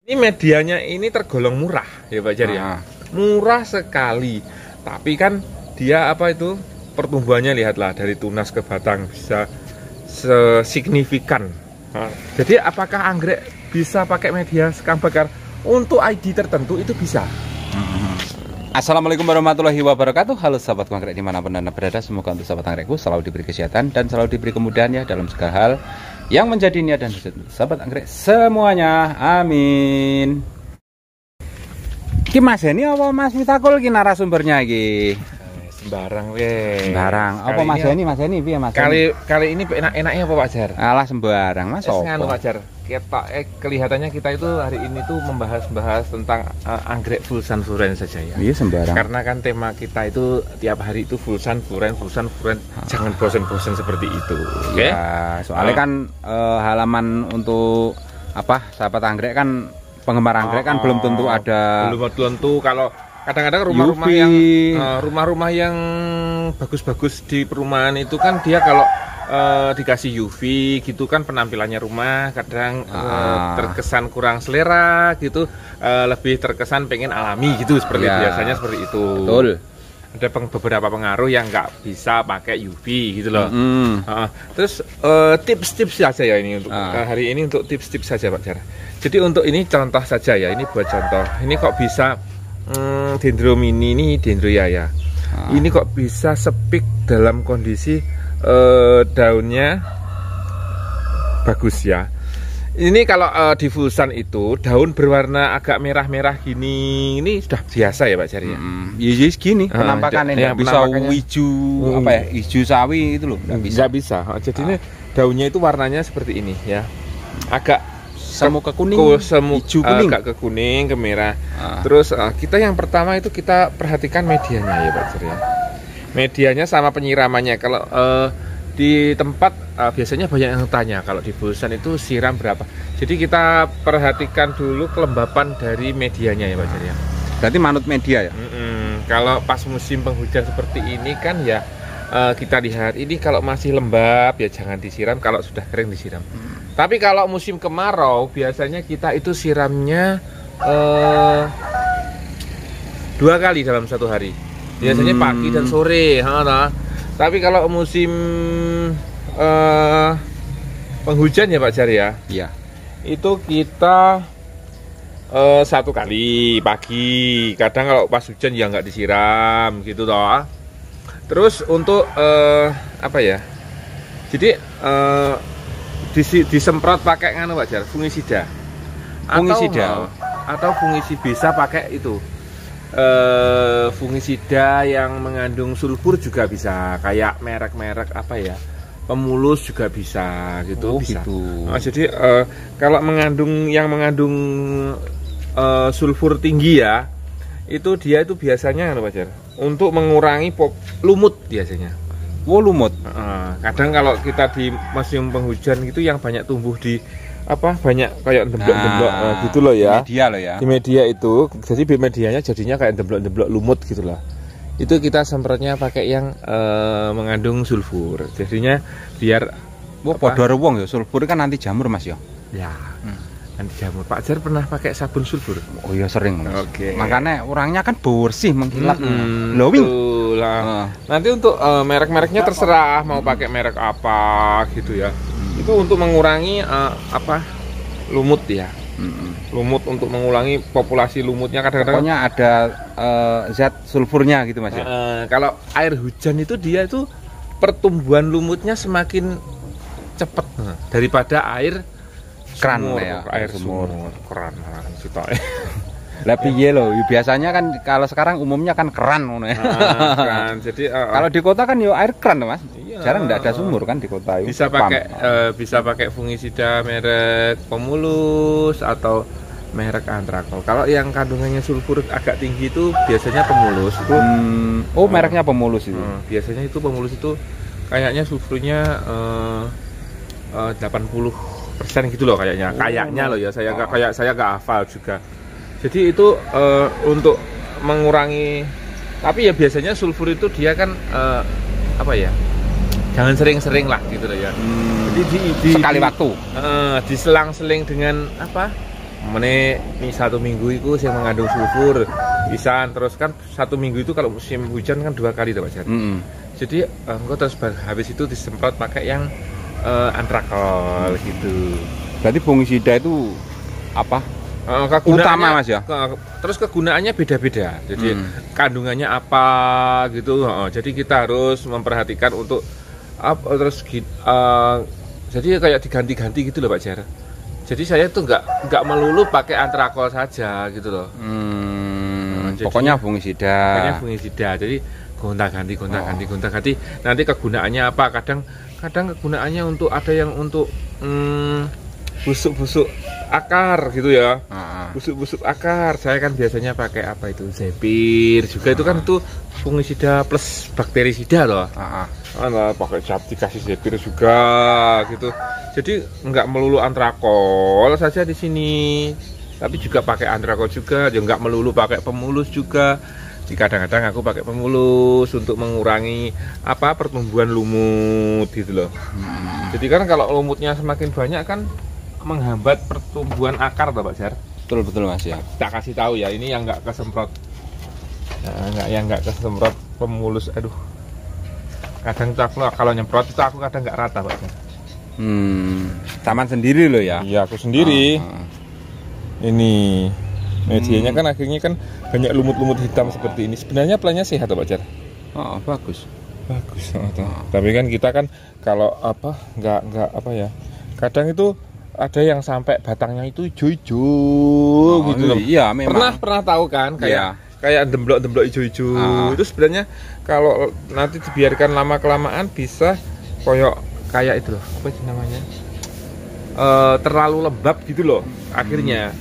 Ini medianya ini tergolong murah ya Pak Jar ya. Murah sekali. Tapi kan dia apa itu pertumbuhannya lihatlah dari tunas ke batang bisa signifikan. Jadi apakah anggrek bisa pakai media sekam bakar untuk ID tertentu itu bisa? Assalamualaikum warahmatullahi wabarakatuh. Halo sahabat anggrek dimanapun anda berada, semoga untuk sahabat anggrekku selalu diberi kesehatan dan selalu diberi kemudahan ya dalam segala hal yang menjadi niat dan hajat sahabat anggrek semuanya, amin. Ki Mas ini apa Mas Mitakul ki narasumbernya ki? Sembarang weh. Sembarang. Apa Mas ini? Mas ini piye Mas? Kali ini enak-enaknya apa Pak Jar? Alah sembarang Mas. Nganu Pak Jar. Kelihatannya kita itu hari ini tuh membahas tentang anggrek Fulsan Furen saja ya. Iya sembarang. Karena kan tema kita itu tiap hari itu Fulsan Furen. Jangan bosan-bosan seperti itu. Oke? Ya, soalnya kan halaman untuk apa? Sahabat anggrek kan penggemar anggrek kan belum tentu ada. Belum tentu kalau kadang-kadang rumah-rumah yang bagus-bagus di perumahan itu kan dia kalau dikasih UV gitu kan penampilannya rumah kadang terkesan kurang selera gitu, lebih terkesan pengen alami gitu seperti biasanya seperti itu. Betul. Ada beberapa pengaruh yang nggak bisa pakai UV gitu loh. Terus tips-tips saja ya ini untuk hari ini, untuk tips-tips saja Pak Jar. Jadi untuk ini contoh saja ya, ini buat contoh. Ini kok bisa dendro mini ini dendroyaya. Ini kok bisa sepik dalam kondisi daunnya bagus ya. Ini kalau di Fulsan itu daun berwarna agak merah-merah gini, ini sudah biasa ya Pak Jar ya. Iya gini penampakannya nggak bisa hijau apa ya, hijau sawi itu loh. Nggak bisa. Jadi ini daunnya itu warnanya seperti ini ya, agak semu ke kuning, hijau kuning, agak ke kuning, ke merah. Terus kita yang pertama itu kita perhatikan medianya ya Pak Jar ya. Medianya sama penyiramannya. Kalau di tempat biasanya banyak yang tanya kalau di Fulsan itu siram berapa. Jadi kita perhatikan dulu kelembapan dari medianya ya Pak Jar ya. Berarti manut media ya. Kalau pas musim penghujan seperti ini kan ya kita lihat ini kalau masih lembab ya jangan disiram, kalau sudah kering disiram. Tapi kalau musim kemarau biasanya kita itu siramnya 2 kali dalam satu hari. Biasanya pagi dan sore. Tapi kalau musim penghujan ya Pak Jar ya. Iya. Itu kita 1 kali pagi. Kadang kalau pas hujan ya nggak disiram gitu toh. Terus untuk apa ya? Jadi disemprot pakai nganu Pak Jar, fungisida. Atau fungisida bisa pakai itu. Fungisida yang mengandung sulfur juga bisa, kayak merek-merek apa ya, pemulus juga bisa gitu. Gitu. Jadi kalau mengandung sulfur tinggi ya, itu dia itu biasanya Pak Jar, untuk mengurangi lumut biasanya. Lumut. Kadang kalau kita di musim penghujan gitu yang banyak tumbuh di banyak kayak demblok-demblok gitu loh ya. Media loh ya. Di media itu, jadi medianya jadinya kayak demblok-demblok lumut gitu lah. Itu kita semprotnya pakai yang mengandung sulfur. Jadinya biar padha wong ya, sulfur kan anti jamur Mas ya. Ya. Anti jamur. Pak Jar pernah pakai sabun sulfur? Oh iya sering Mas. Oke. Makanya orangnya kan bersih, mengkilat. Glowing. Nanti untuk merek-mereknya terserah mau pakai merek apa gitu ya. Itu untuk mengurangi lumut ya. Lumut, untuk mengurangi populasi lumutnya. Kadang-kadang pokoknya ada zat sulfurnya gitu Mas ya. Kalau air hujan itu dia itu pertumbuhan lumutnya semakin cepat daripada air keran sumur, ya. Air sumur keran sitok. Lah piye lho, biasanya kan kalau sekarang umumnya kan keran ngono ya. Keran. Jadi kalau di kota kan yo air keran Mas. Iya, jarang enggak ada sumur kan di kota itu. Bisa pakai fungisida merek pemulus atau merek antrakol. Kalau yang kandungannya sulfur agak tinggi itu biasanya pemulus itu. Mereknya pemulus itu. Biasanya itu pemulus itu kayaknya sulfurnya 80% gitu loh kayaknya. Kayaknya loh ya, saya nggak hafal juga. Jadi itu untuk mengurangi, tapi ya biasanya sulfur itu dia kan jangan sering-sering lah gitu loh ya. Jadi sekali waktu. Diselang-seling dengan ini 1 minggu itu yang mengandung sulfur pisan, terus kan 1 minggu itu kalau musim hujan kan 2 kali Pak Jar. Jadi engko terus habis itu disemprot pakai yang antrakol gitu. Berarti fungisida itu apa? Utama Mas ya. Terus kegunaannya beda-beda. Jadi kandungannya apa gitu. Jadi kita harus memperhatikan untuk terus jadi kayak diganti-ganti gitu loh Pak Jar. Jadi saya tuh nggak melulu pakai antrakol saja gitu loh. Pokoknya fungisida. Jadi gonta-ganti. Nanti kegunaannya apa? Kadang kegunaannya untuk ada yang untuk busuk-busuk akar gitu ya. Busuk-busuk akar. Saya kan biasanya pakai apa itu? Zephyr juga itu kan tuh fungisida plus bakterisida loh. Pakai dikasih Zephyr juga gitu. Jadi nggak melulu antrakol saja di sini, tapi juga pakai antrakol juga. Ya nggak melulu pakai pemulus juga. Jadi kadang-kadang aku pakai pemulus untuk mengurangi pertumbuhan lumut gitu loh. Jadi kan kalau lumutnya semakin banyak kan menghambat pertumbuhan akar toh Pak Jar. Betul Mas ya. Tak kasih tahu ya, ini yang nggak kesemprot. Nah, yang nggak kesemprot pemulus, aduh. Kadang itu aku kalau nyemprot itu aku kadang nggak rata Pak Jar. Taman sendiri loh ya? Iya aku sendiri. Ini medianya kan akhirnya kan banyak lumut-lumut hitam seperti ini. Sebenarnya plannya sehat Pak Jar. Bagus. Tapi kan kita kan kalau nggak kadang itu ada yang sampai batangnya itu hijau-hijau gitu loh. Iya memang. Pernah tahu kan kayak demblok-demblok hijau-hijau. Itu sebenarnya kalau nanti dibiarkan lama kelamaan bisa kayak itu loh, apa sih namanya, terlalu lembab gitu loh akhirnya.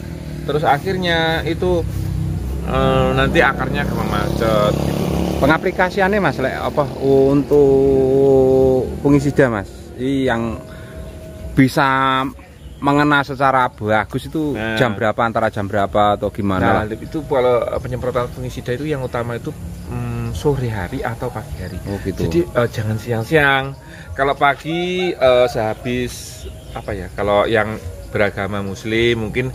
Terus akhirnya itu nanti akarnya gampang macet gitu. Pengaplikasiannya Mas untuk fungisida Mas yang bisa mengena secara bagus itu antara jam berapa atau gimana? Itu kalau penyemprotan fungisida itu yang utama itu sore hari atau pagi hari. Gitu. Jadi jangan siang-siang. Kalau pagi sehabis kalau yang beragama muslim mungkin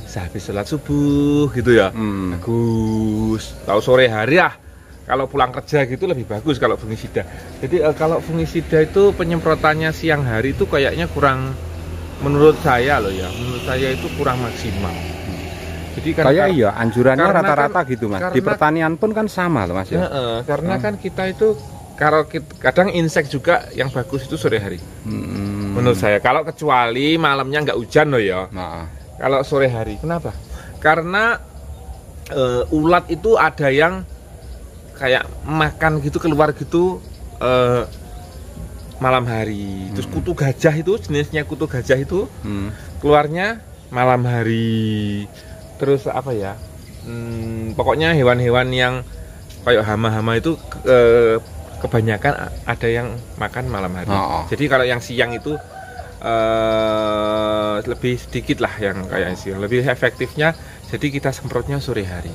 sehabis sholat subuh gitu ya. Bagus. Kalau sore hari kalau pulang kerja gitu lebih bagus kalau fungisida. Jadi kalau fungisida itu penyemprotannya siang hari itu kayaknya kurang, menurut saya loh ya, menurut saya itu kurang maksimal. Jadi kan anjurannya rata-rata gitu Mas. Di pertanian pun kan sama loh Mas ya. Karena kan kita itu kadang insek juga yang bagus itu sore hari. Menurut saya, kalau kecuali malamnya nggak hujan loh ya. Kalau sore hari, kenapa? Karena ulat itu ada yang kayak makan gitu, keluar gitu malam hari. Terus kutu gajah itu, jenisnya kutu gajah itu keluarnya malam hari. Terus pokoknya hewan-hewan yang kayak hama-hama itu kebanyakan ada yang makan malam hari. Jadi kalau yang siang itu lebih sedikit lah yang kayak siang. Lebih efektifnya jadi kita semprotnya sore hari.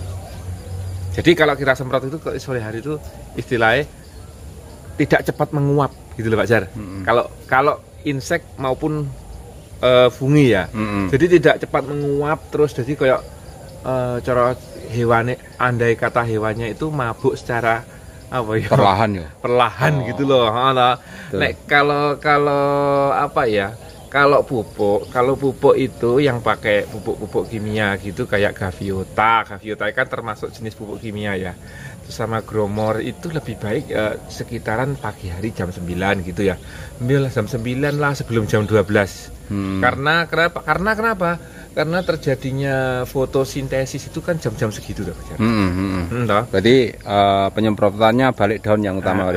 Jadi kalau kita semprot itu ke sore hari itu istilahnya tidak cepat menguap gitu loh Pak Jar. Kalau insek maupun fungi ya. Jadi tidak cepat menguap terus, jadi kayak cara hewannya, andai kata hewannya itu mabuk secara perlahan gitu loh. Nek kalau pupuk itu yang pakai pupuk kimia gitu kayak Gaviota kan termasuk jenis pupuk kimia ya. Terus sama Gromor itu lebih baik sekitaran pagi hari jam 9 gitu ya. Ambil jam 9 lah sebelum jam 12. Karena kenapa? Karena terjadinya fotosintesis itu kan jam-jam segitu loh. Berarti penyemprotannya balik daun yang utama.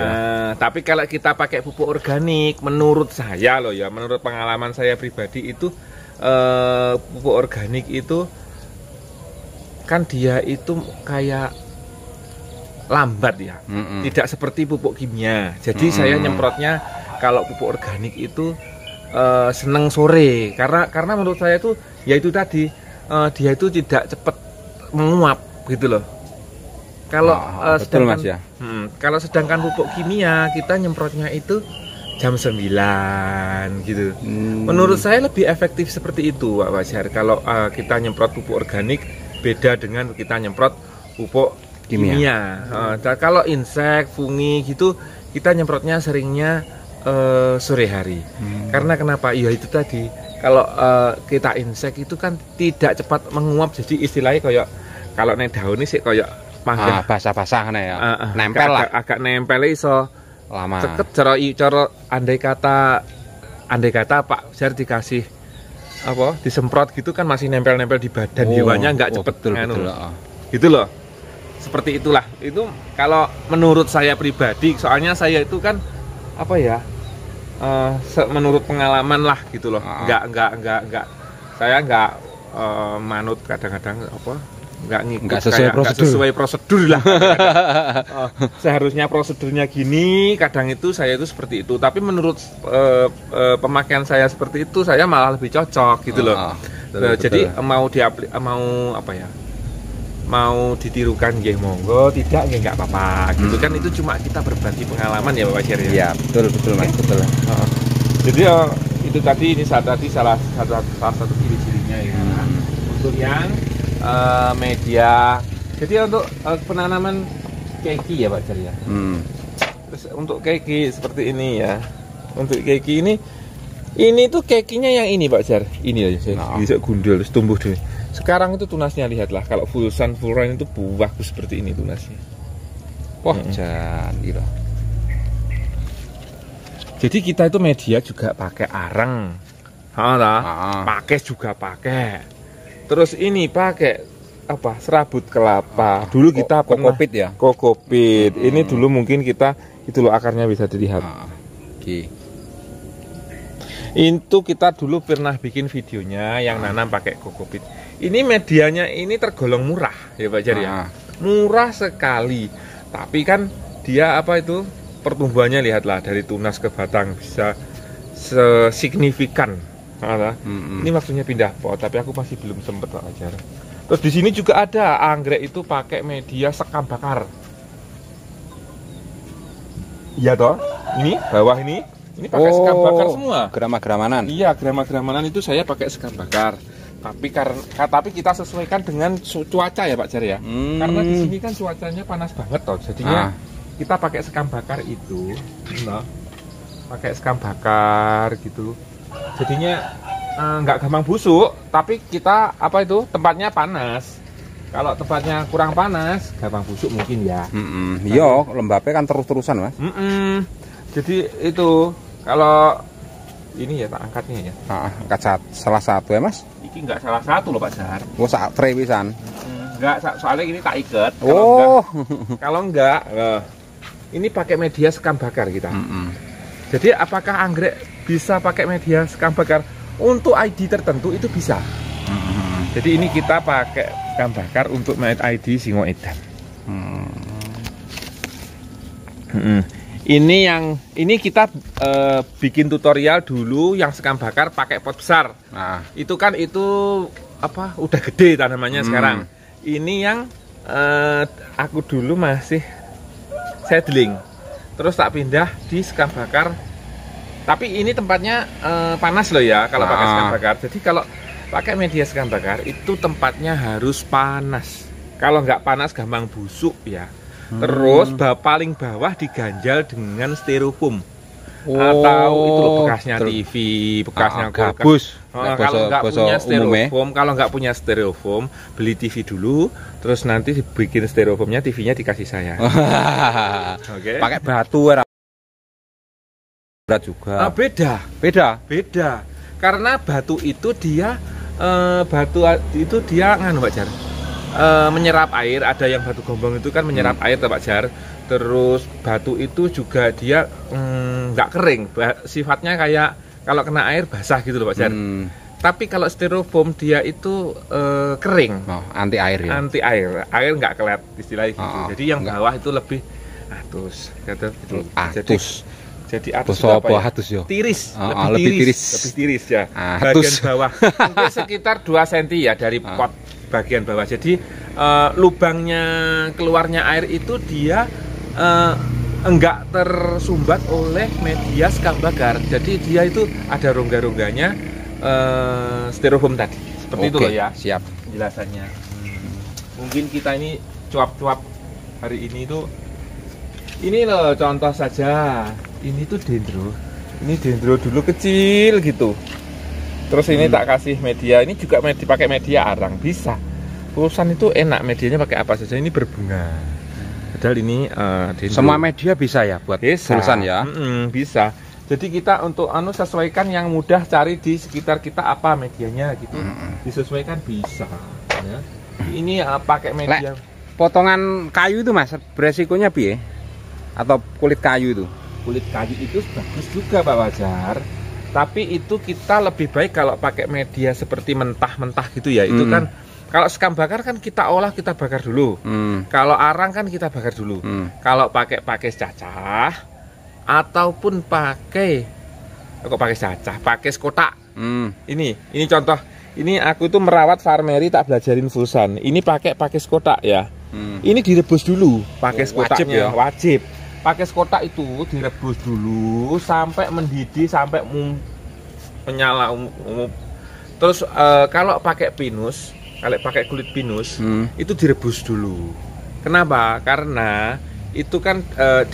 Tapi kalau kita pakai pupuk organik, menurut saya loh ya, menurut pengalaman saya pribadi itu pupuk organik itu kan dia itu kayak lambat ya, tidak seperti pupuk kimia. Jadi saya nyemprotnya kalau pupuk organik itu seneng sore, karena menurut saya itu ya itu tadi dia itu tidak cepat menguap gitu loh. Kalau sedangkan pupuk kimia kita nyemprotnya itu jam 9 gitu. Menurut saya lebih efektif seperti itu Pak Fajar. Kalau kita nyemprot pupuk organik beda dengan kita nyemprot pupuk kimia. Kalau insek, fungi gitu kita nyemprotnya seringnya sore hari. Karena kenapa? Ya itu tadi. Kalau kita insek itu kan tidak cepat menguap, jadi istilahnya kayak kalau nih daun ini sih kayak basah-basah nih ya. Nempel lah. Agak nempel iso lama. Ceket cara andai kata Pak Jar dikasih apa disemprot gitu kan masih nempel-nempel di badan hewannya nggak cepet betul. Gitu loh. Seperti itulah. Itu kalau menurut saya pribadi, soalnya saya itu kan apa ya? Menurut pengalaman lah gitu loh. Enggak saya enggak manut kadang-kadang apa? Enggak sesuai prosedur lah. Seharusnya prosedurnya gini, kadang itu saya itu seperti itu. Tapi menurut pemakaian saya seperti itu, saya malah lebih cocok gitu loh. Jadi mau mau ditirukan nggih monggo, tidak nggih nggak apa-apa gitu kan. Itu cuma kita berbagi pengalaman ya Bapak Syar ya. Iya, betul Mas, betul. Jadi itu tadi ini salah satu ciri-cirinya ya. Untuk yang media. Jadi untuk penanaman keki ya Pak Jar ya. Terus untuk keki seperti ini ya. Untuk keki ini tuh kekinya yang ini Pak Jar. Ini aja saya bisa gundul terus tumbuh deh. Sekarang itu tunasnya lihatlah, kalau full sun full rain itu bagus seperti ini tunasnya. Wah, jan gitu. Jadi kita itu media juga pakai areng. Pakai juga pakai. Terus ini pakai apa? Serabut kelapa. Dulu kita kokopit ya. Kokopit. Ini dulu mungkin kita itu loh akarnya bisa dilihat. Itu kita dulu pernah bikin videonya yang nanam pakai kokopit. Ini medianya ini tergolong murah ya Pak Jar ya. Murah sekali. Tapi kan dia apa itu? Pertumbuhannya lihatlah dari tunas ke batang bisa signifikan. Ini waktunya pindah pot, tapi aku masih belum sempat Pak Jar. Terus di sini juga ada anggrek itu pakai media sekam bakar. Iya toh? Ini bawah ini pakai sekam bakar semua. Gerama-geramanan. Iya, gerama-geramanan itu saya pakai sekam bakar. Tapi kita sesuaikan dengan cuaca ya Pak Jar ya. Karena di sini kan cuacanya panas banget toh. Jadinya kita pakai sekam bakar itu, pakai sekam bakar gitu. Jadinya nggak gampang busuk, tapi kita apa itu tempatnya panas. Kalau tempatnya kurang panas, gampang busuk mungkin ya. Iya, lembabnya kan terus-terusan Mas. Jadi itu kalau ini ya tak angkatnya ya. Angkat salah satu ya Mas. Ini nggak salah satu loh Pak Jar. Sak tre pisan. Enggak, soalnya ini tak ikat. Kalau enggak, ini pakai media sekam bakar kita. Jadi apakah anggrek bisa pakai media sekam bakar? Untuk ID tertentu itu bisa. Jadi ini kita pakai sekam bakar untuk ID Singo Edan. Ini kita bikin tutorial dulu yang sekam bakar pakai pot besar. Itu kan apa udah gede tanamannya sekarang. Ini yang aku dulu masih seedling. Terus tak pindah di sekam bakar. Tapi ini tempatnya panas loh ya kalau pakai sekam bakar. Jadi kalau pakai media sekam bakar itu tempatnya harus panas. Kalau nggak panas gampang busuk ya. Terus paling bawah diganjal dengan styrofoam. Atau itu loh bekasnya TV, bekasnya gabus. Kalau nggak punya styrofoam, beli TV dulu, terus nanti bikin styrofoamnya, TV-nya dikasih saya. Pakai batu berat juga. Beda. Karena batu itu dia nganu Pak Jar. Menyerap air, ada yang batu gombong itu kan menyerap air Pak Jar. Terus batu itu juga dia nggak kering, sifatnya kayak kalau kena air basah gitu loh Pak Jar. Tapi kalau styrofoam dia itu kering, anti air ya. Anti air nggak kelet istilahnya gitu. Jadi yang bawah itu lebih atus, jadi atus apa ya? Tiris, lebih tiris ya. Bagian bawah mungkin sekitar 2 cm ya dari pot bagian bawah. Jadi lubangnya keluarnya air itu dia enggak tersumbat oleh media sekam bakar. Jadi dia itu ada rongga-rongganya styrofoam tadi. Seperti itu loh ya. Siap. Penjelasannya. Mungkin kita ini cuap-cuap hari ini tuh. Ini loh contoh saja. Ini tuh dendro. Ini dendro dulu kecil gitu. Terus ini tak kasih media. Ini juga dipakai media arang bisa. Pulsan itu enak, medianya pakai apa saja. Ini berbunga. Padahal ini semua media bisa ya buat tulisan ya. Bisa. Jadi kita untuk sesuaikan yang mudah cari di sekitar kita apa medianya gitu. Disesuaikan bisa. Ya. Ini pakai media. Potongan kayu itu Mas, beresikonya piye? Atau kulit kayu itu? Kulit kayu itu bagus juga Pak Wajar. Tapi itu kita lebih baik kalau pakai media seperti mentah-mentah gitu ya. Itu kan kalau sekam bakar kan kita olah, kita bakar dulu. Kalau arang kan kita bakar dulu. Kalau pakai cacah ataupun pakai cacah, pakai kotak. Ini contoh. Ini aku tuh merawat farmeri tak belajarin fusan. Ini pakai kotak ya. Ini direbus dulu pakai kotaknya. Wajib. Pakai kotak itu direbus dulu sampai mendidih, sampai menyala. Terus kalau pakai pinus, kalau pakai kulit pinus itu direbus dulu. Kenapa? Karena itu kan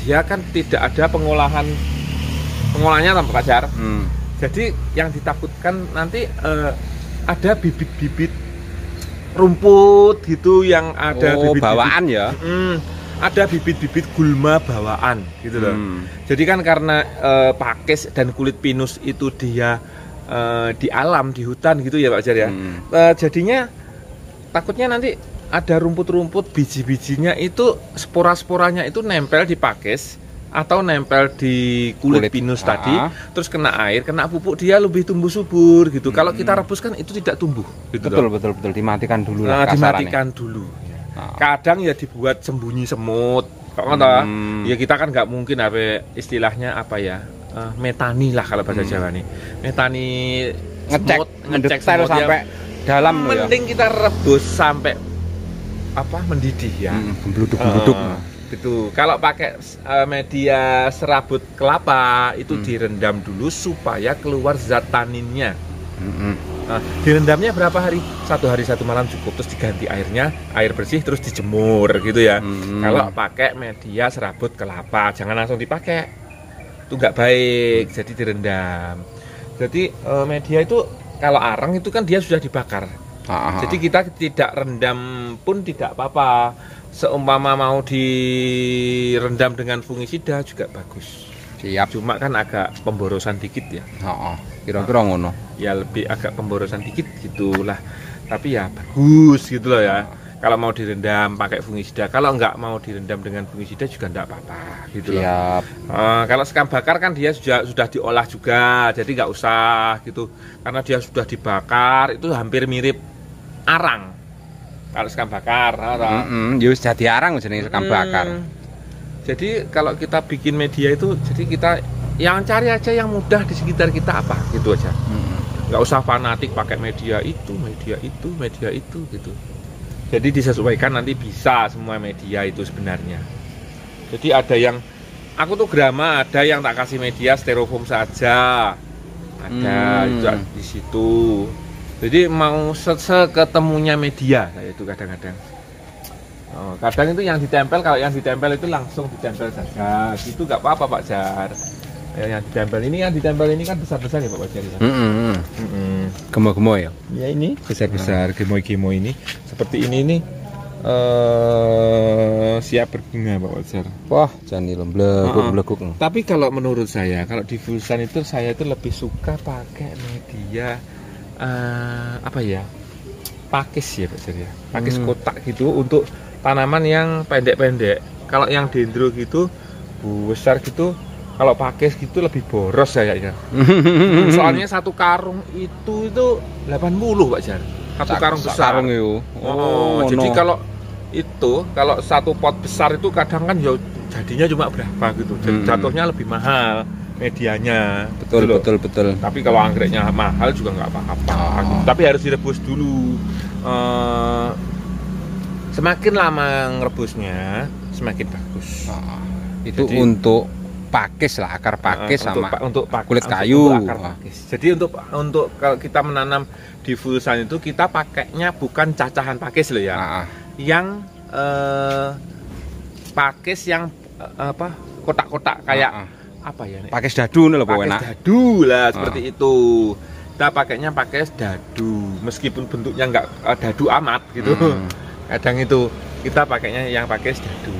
dia kan tidak ada pengolahannya tanpa Pajar. Jadi yang ditakutkan nanti ada bibit-bibit rumput gitu yang ada bawaan ya. Ada bibit-bibit gulma bawaan gitu loh. Jadi kan karena pakis dan kulit pinus itu dia di alam, di hutan gitu ya Pak Jar ya. Jadinya takutnya nanti ada rumput-rumput, biji-bijinya itu spora-sporanya itu nempel di pakis atau nempel di kulit pinus tadi, terus kena air, kena pupuk, dia lebih tumbuh subur gitu. Kalau kita rebus kan itu tidak tumbuh gitu. Betul, dimatikan dulu lah kasarannya. Dimatikan dulu. Kadang ya dibuat sembunyi semut. Ya kita kan nggak mungkin istilahnya apa ya? Metani lah kalau bahasa Jawa nih. Metani ngecek sampai dalam loh ya. Mending kita rebus sampai mendidih ya. Gembluduk. Gitu. Kalau pakai media serabut kelapa itu direndam dulu supaya keluar zat taninnya. Direndamnya berapa hari? 1 hari 1 malam cukup. Terus diganti airnya, air bersih, terus dijemur gitu ya. Kalau pakai media serabut kelapa jangan langsung dipakai. Itu nggak baik. Jadi direndam. Jadi media itu kalau arang itu kan dia sudah dibakar. Jadi kita tidak rendam pun tidak apa-apa. Seumpama mau direndam dengan fungisida juga bagus. Siap. Cuma kan agak pemborosan dikit ya. Kira-kira ngono. Ya lebih agak pemborosan dikit gitulah. Tapi ya bagus gitu loh ya. Kalau mau direndam pakai fungisida, kalau nggak mau direndam dengan fungisida juga nggak apa-apa gitu loh. Siap. Kalau sekam bakar kan dia sudah diolah juga, jadi nggak usah gitu. Karena dia sudah dibakar, itu hampir mirip arang. Kalau sekam bakar, Yus jadi arang jenenge sekam bakar. Jadi kalau kita bikin media itu, jadi kita yang cari aja yang mudah di sekitar kita apa, gitu aja. Nggak usah fanatik pakai media itu gitu. Jadi disesuaikan nanti bisa semua media itu sebenarnya. Jadi ada yang aku tuh Grama, ada yang tak kasih media styrofoam saja. Ada juga di situ. Jadi mau seketemunya media saya itu kadang-kadang. Kadang itu yang ditempel, kalau yang ditempel itu langsung ditempel saja. Gitu nggak apa-apa Pak Jar. Yang ditempel ini kan besar-besar ya Pak Jar. Gemo-gemo ya? Ya ini besar-besar, gemo-gemo ini. Seperti ini nih siap berbunga Pak Jar. Wah, jani lembleguk. Tapi kalau menurut saya, kalau di fusan itu saya itu lebih suka pakai media pakis ya Pak Jar ya. Pakis kotak gitu untuk tanaman yang pendek-pendek. Kalau yang dendro gitu besar gitu, kalau pakis gitu lebih boros kayaknya. Soalnya satu karung itu 80 Pak Jar. Satu karung besar. Jadi kalau satu pot besar itu kadang kan jadinya cuma berapa gitu. Jadi jatuhnya lebih mahal medianya. Betul. Tapi kalau anggreknya mahal juga nggak apa-apa. Tapi harus direbus dulu. Semakin lama ngerebusnya semakin bagus. Itu jadi, untuk pakis lah, akar pakis sama untuk kulit kayu. Untuk akar pakis. Jadi untuk kalau kita menanam di Fullsun itu kita pakainya bukan cacahan pakis loh ya. Yang pakis yang apa kotak-kotak kayak apa ya? Pakis dadu nih loh, pakis dadu lah seperti itu. Kita pakainya pakis dadu, meskipun bentuknya nggak dadu amat gitu. Kadang itu kita pakainya yang pakis dadu.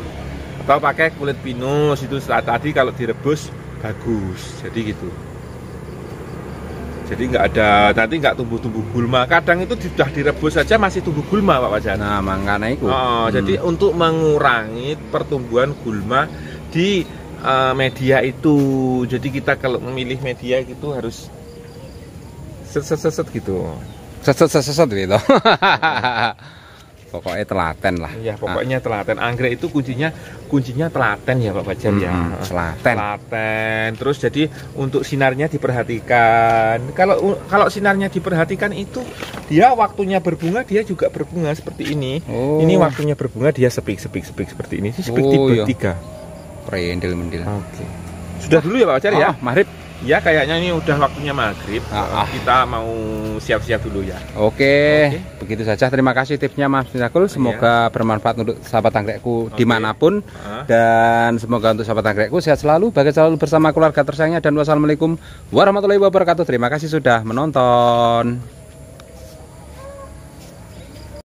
Atau pakai kulit pinus itu tadi kalau direbus bagus, jadi gitu. Jadi nggak ada, nanti nggak tumbuh-tumbuh gulma. Kadang itu sudah direbus saja masih tumbuh gulma Pak Fajar. Nah makanya itu. Jadi untuk mengurangi pertumbuhan gulma di media itu, jadi kita kalau memilih media gitu harus seset gitu. Seset gitu. Pokoknya telaten lah. Iya, pokoknya telaten. Anggrek itu kuncinya telaten ya Pak Fajar ya. Telaten. Terus jadi untuk sinarnya diperhatikan. Kalau sinarnya diperhatikan itu dia waktunya berbunga dia juga berbunga seperti ini. Ini waktunya berbunga dia sepik seperti ini. Ini sepik tipe 3. Mendil. Oke. Sudah dulu ya Pak Fajar ya? Maghrib. Ya kayaknya ini udah waktunya maghrib. Kita mau siap-siap dulu ya. Oke. Begitu saja. Terima kasih tipsnya Mas Mirakul. Semoga bermanfaat untuk sahabat anggrekku dimanapun. Dan semoga untuk sahabat anggrekku sehat selalu, bahagia selalu bersama keluarga tersayangnya. Dan wassalamualaikum warahmatullahi wabarakatuh. Terima kasih sudah menonton.